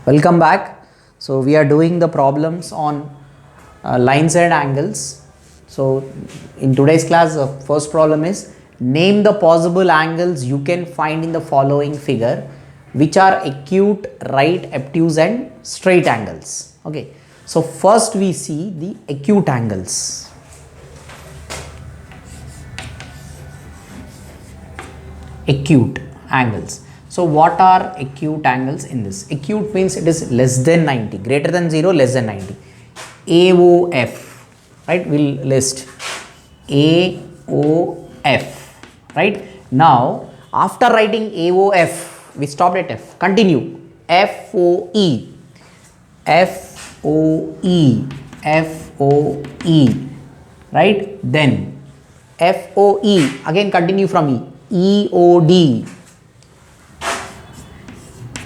Welcome back. So we are doing the problems on lines and angles. So in today's class, the first problem is name the possible angles you can find in the following figure, which are acute, right, obtuse and straight angles. Okay. So first we see the acute angles. Acute angles. So what are acute angles in this? Acute means it is less than 90, greater than 0, less than 90. AOF, right? We'll list AOF, right? Now, after writing AOF, we stopped at F. Continue. FOE, FOE, FOE, right? Then FOE, again continue from E. EOD,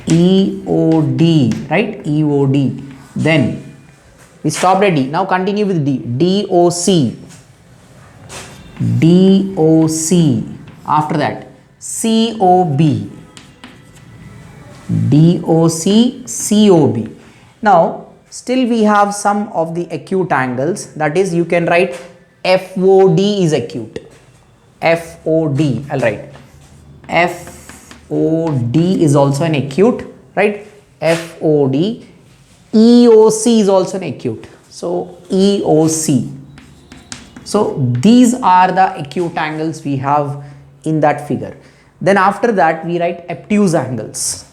EOD, right? EOD. Then we stopped at D. Now continue with D. DOC, DOC. After that, COB, DOC, COB. Now still we have some of the acute angles. That is, you can write FOD is acute. FOD, I'll write FOD is also an acute, right? FOD. EOC is also an acute, so EOC. So these are the acute angles we have in that figure. Then after that we write obtuse angles.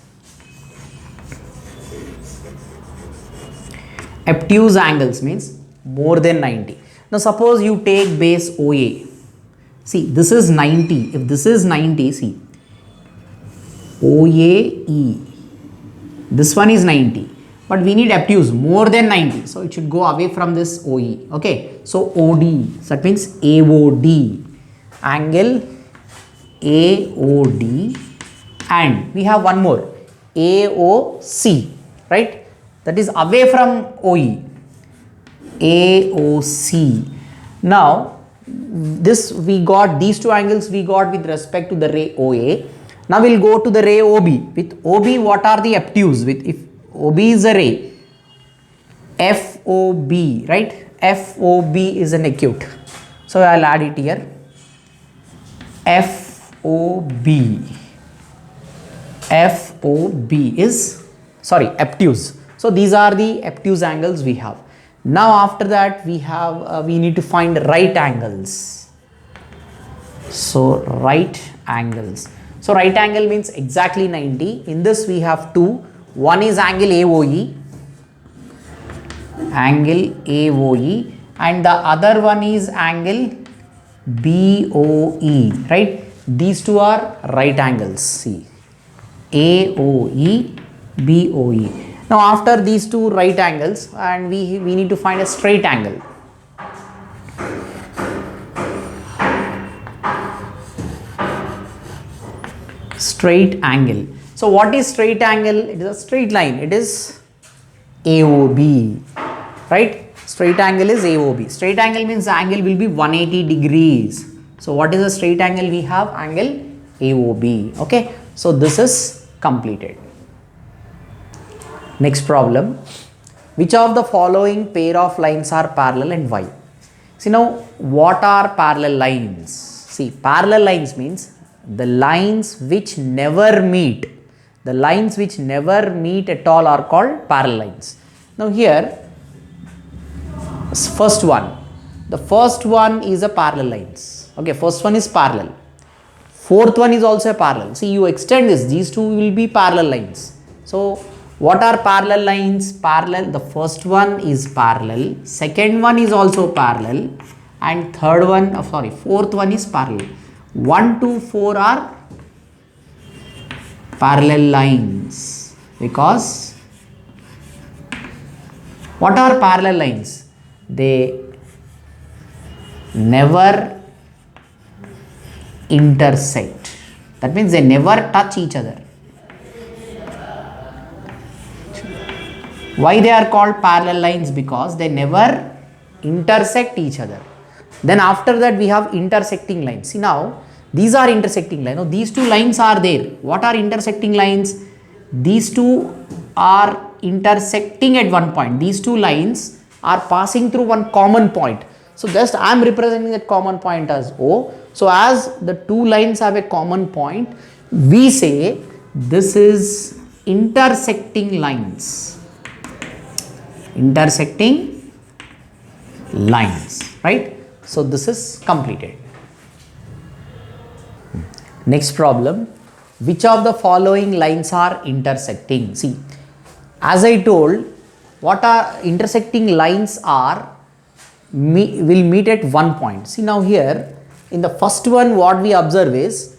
Obtuse angles means more than 90. Now suppose you take base OA. See, this is 90. If this is 90, see, OAE, this one is 90, but we need obtuse more than 90, so it should go away from this OE. Okay, so OD, so that means AOD, angle AOD, and we have one more, AOC, right? That is away from OE, AOC. Now this we got, these two angles we got with respect to the ray OA. Now we'll go to the ray OB. With OB, what are the obtuse? With, if OB is a ray, FOB, right? FOB is an acute. So I'll add it here. FOB. FOB is, sorry, obtuse. So these are the obtuse angles we have. Now after that we have, we need to find right angles. So right angles. So right angle means exactly 90. In this we have two. One is angle AOE, and the other one is angle BOE, right? These two are right angles. See, AOE, BOE. Now after these two right angles, and we need to find a straight angle. Straight angle. So what is straight angle? It is a straight line. It is AOB, right? Straight angle is AOB. Straight angle means the angle will be 180 degrees. So what is a straight angle we have? Angle AOB. Okay. So this is completed. Next problem. Which of the following pair of lines are parallel and why? See, now what are parallel lines? See, parallel lines means the lines which never meet. The lines which never meet at all are called parallel lines. Now here, first one. The first one is a parallel lines. Okay, first one is parallel. Fourth one is also a parallel. See, you extend this. These two will be parallel lines. So what are parallel lines? Parallel, the first one is parallel, second one is also parallel, and third one, fourth one is parallel. 1, 2, 4 are parallel lines, because what are parallel lines? They never intersect. That means they never touch each other. Why they are called parallel lines? Because they never intersect each other. Then after that we have intersecting lines. See, now these are intersecting lines. Now these two lines are there. What are intersecting lines? These two are intersecting at one point. These two lines are passing through one common point. So just I am representing that common point as O. So as the two lines have a common point, we say this is intersecting lines. Intersecting lines, right? So this is completed. Next problem, which of the following lines are intersecting? See, as I told, what are intersecting lines are will meet at one point. See now here in the first one what we observe is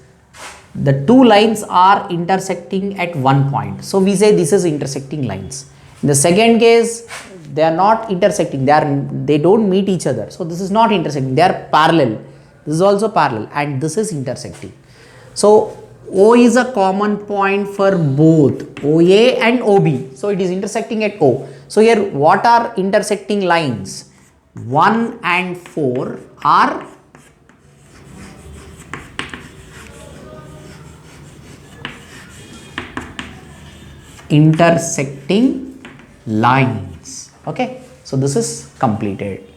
the two lines are intersecting at one point. So we say this is intersecting lines. In the second case they are not intersecting, they don't meet each other. So this is not intersecting, they are parallel. This is also parallel and this is intersecting. So O is a common point for both OA and OB. So it is intersecting at O. So here what are intersecting lines? 1 and 4 are intersecting lines. Okay, so this is completed.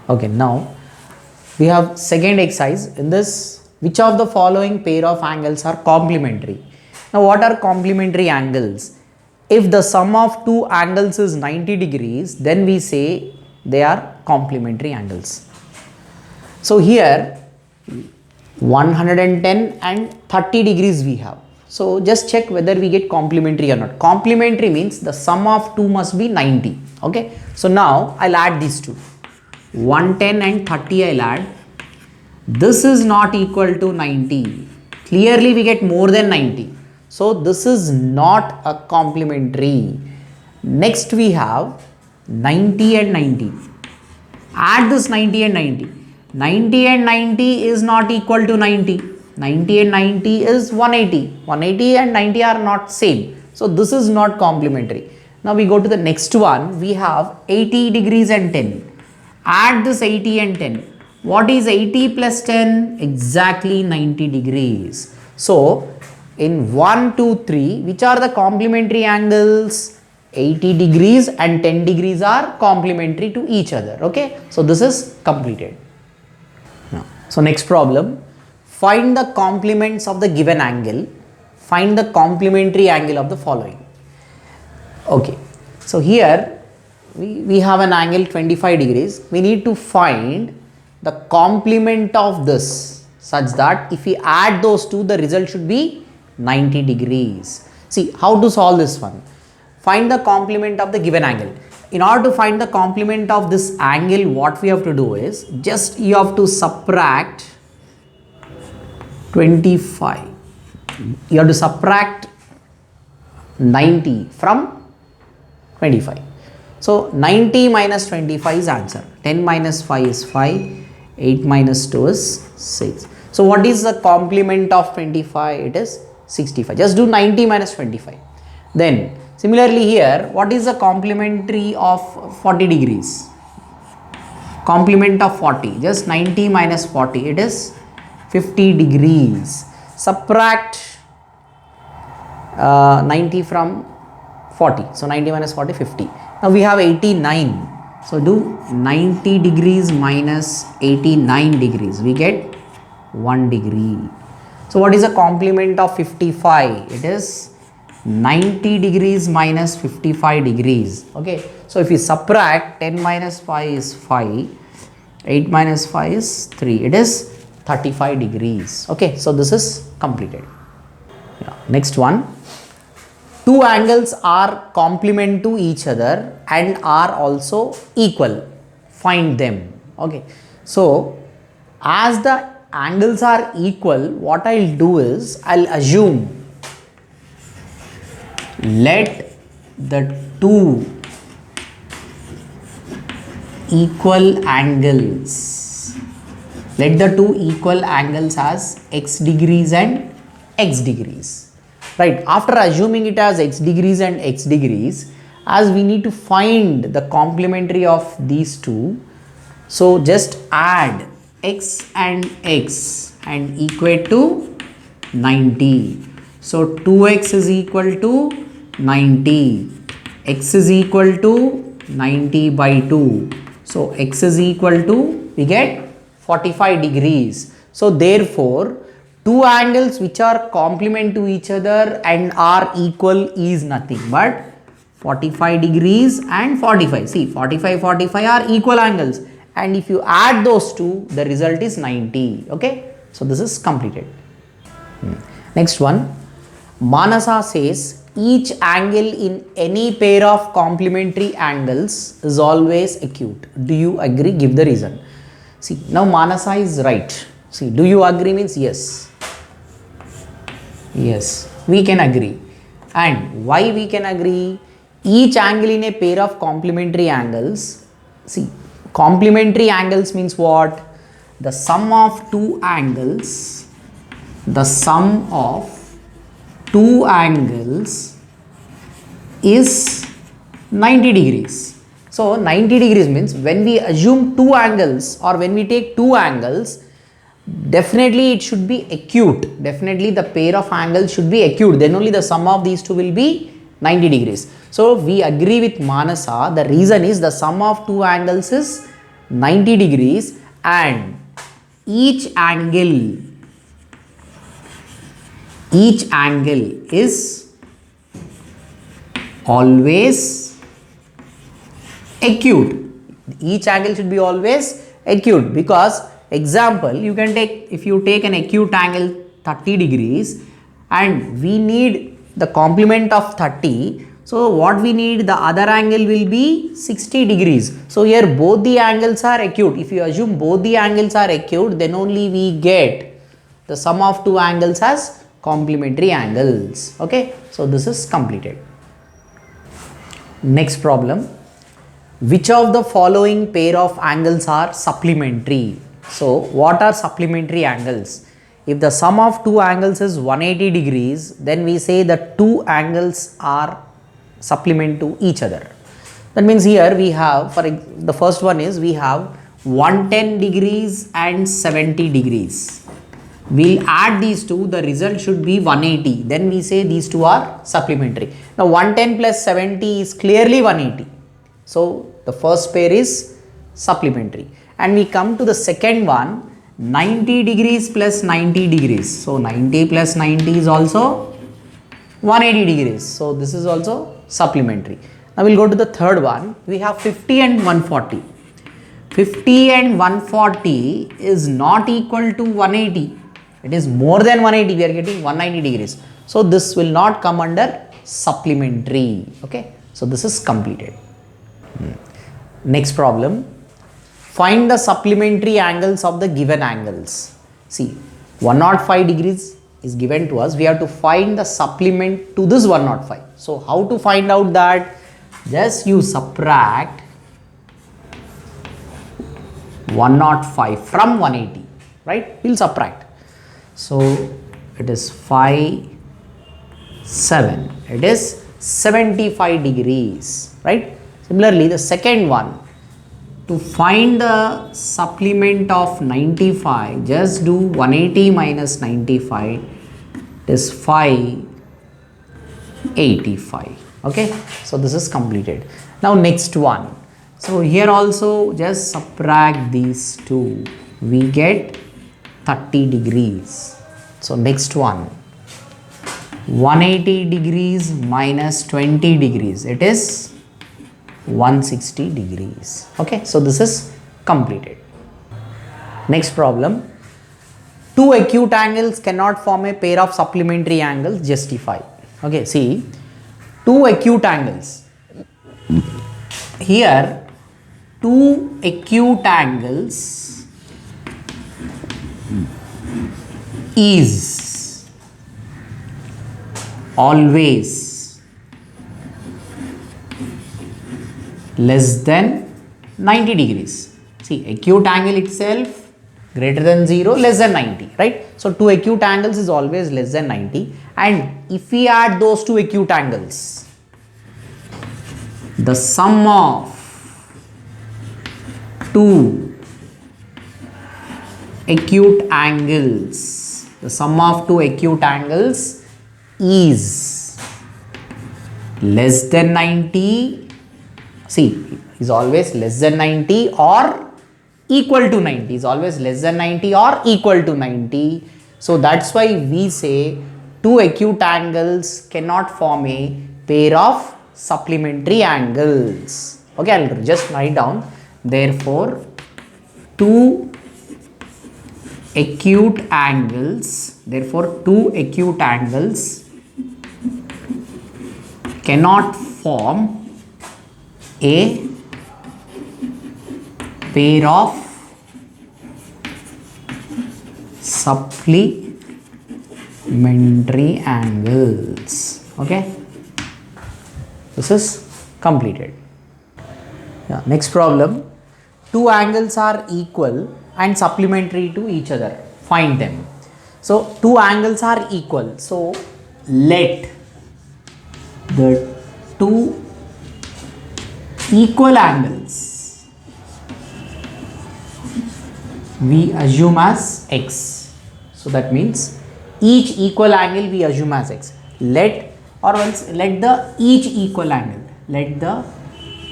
Okay, now we have second exercise. In this, which of the following pair of angles are complementary? Now what are complementary angles? If the sum of two angles is 90 degrees, then we say they are complementary angles. So here 110 and 30 degrees we have. So just check whether we get complementary or not. Complementary means the sum of two must be 90. Okay. So now I'll add these two. 110 and 30 I'll add. This is not equal to 90. Clearly we get more than 90. So this is not a complementary. Next we have 90 and 90. Add this 90 and 90. 90 and 90 is not equal to 90. 90 and 90 is 180. 180 and 90 are not same. So this is not complementary. Now we go to the next one. We have 80 degrees and 10. Add this 80 and 10. What is 80 plus 10? Exactly 90 degrees. So in 1, 2, 3, which are the complementary angles? 80 degrees and 10 degrees are complementary to each other. Okay. So this is completed. Now, so next problem. Find the complements of the given angle. Find the complementary angle of the following. Okay. So here we have an angle 25 degrees. We need to find the complement of this such that if we add those two, the result should be 90 degrees. See how to solve this one. Find the complement of the given angle. In order to find the complement of this angle, what we have to do is just you have to subtract 25. You have to subtract 90 from 25. So 90 minus 25 is answer. 10 minus 5 is 5. 8 minus 2 is 6. So what is the complement of 25? It is 65. Just do 90 minus 25. Then similarly here, what is the complementary of 40 degrees? Complement of 40. Just 90 minus 40. It is 50 degrees. Subtract 90 from 40. So 90 minus 40, 50. Now we have 89. So do 90 degrees minus 89 degrees. We get 1 degree. So what is the complement of 55? It is 90 degrees minus 55 degrees. Okay. So if we subtract 10 minus 5 is 5. 8 minus 5 is 3. It is 35 degrees. Okay. So this is completed. Yeah. Next one. Two angles are complement to each other and are also equal. Find them. Okay. So as the angles are equal, what I'll do is I'll assume let the two equal angles, let the two equal angles as x degrees and x degrees. Right, after assuming it as x degrees and x degrees, as we need to find the complementary of these two, so just add x and equate to 90. So 2x is equal to 90. X is equal to 90 by 2. So x is equal to, we get 45 degrees. So therefore, two angles which are complement to each other and are equal is nothing but 45 degrees and 45. See, 45, 45 are equal angles, and if you add those two, the result is 90. Okay, so this is completed. Next one, Manasa says each angle in any pair of complementary angles is always acute. Do you agree? Give the reason. See, now Manasa is right. See, do you agree means yes. Yes, we can agree. And why we can agree? Each angle in a pair of complementary angles. See, complementary angles means what? The sum of two angles. The sum of two angles is 90 degrees. So 90 degrees means when we assume two angles or when we take two angles, definitely it should be acute. Definitely the pair of angles should be acute. Then only the sum of these two will be 90 degrees. So we agree with Manasa. The reason is the sum of two angles is 90 degrees and each angle is always acute. Each angle should be always acute because example, you can take, if you take an acute angle 30 degrees and we need the complement of 30, so what we need, the other angle will be 60 degrees. So here both the angles are acute. If you assume both the angles are acute, then only we get the sum of two angles as complementary angles. Okay, so this is completed. Next problem, which of the following pair of angles are supplementary? So what are supplementary angles? If the sum of two angles is 180 degrees, then we say the two angles are supplement to each other. That means here we have, for the first one is we have 110 degrees and 70 degrees. We'll add these two, the result should be 180. Then we say these two are supplementary. Now 110 plus 70 is clearly 180. So the first pair is supplementary. And we come to the second one, 90 degrees plus 90 degrees. So 90 plus 90 is also 180 degrees. So this is also supplementary. Now we'll go to the third one. We have 50 and 140. 50 and 140 is not equal to 180. It is more than 180. We are getting 190 degrees. So this will not come under supplementary. Okay. So this is completed. Next problem. Find the supplementary angles of the given angles. See, 105 degrees is given to us. We have to find the supplement to this 105. So how to find out that? Just you subtract 105 from 180, right? We'll subtract. So it is 5, 7. It is 75 degrees, right? Similarly, the second one, to find the supplement of 95, just do 180 minus 95. It is 585. Okay, so this is completed. Now next one. So here also just subtract these two. We get 30 degrees. So next one. 180 degrees minus 20 degrees. It is 160 degrees. Okay, so this is completed. Next problem. Two acute angles cannot form a pair of supplementary angles. Justify. Okay, see, two acute angles. Here, two acute angles is always less than 90 degrees. See, acute angle itself greater than 0, less than 90, right? So two acute angles is always less than 90, and if we add those two acute angles, the sum of two acute angles, the sum of two acute angles is less than 90, see, is always less than 90 or equal to 90, is always less than 90 or equal to 90. So that's why we say two acute angles cannot form a pair of supplementary angles. Okay, I'll just write down. Therefore, two acute angles, cannot form a pair of supplementary angles. Okay, this is completed. Yeah, next problem. Two angles are equal and supplementary to each other. Find them. So two angles are equal. So let the two equal angles we assume as x. So that means each equal angle we assume as x. Let the each equal angle. Let the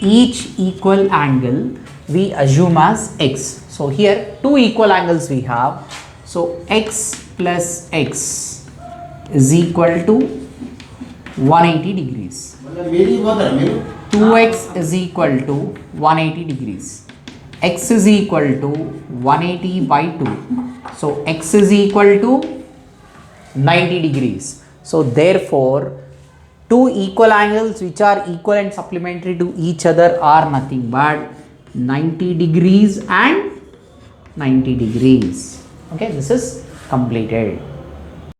each equal angle we assume as x. So here two equal angles we have. So x plus x is equal to 180 degrees. 2x is equal to 180 degrees. X is equal to 180 by 2. So x is equal to 90 degrees. So therefore, two equal angles which are equal and supplementary to each other are nothing but 90 degrees and 90 degrees. Okay, this is completed.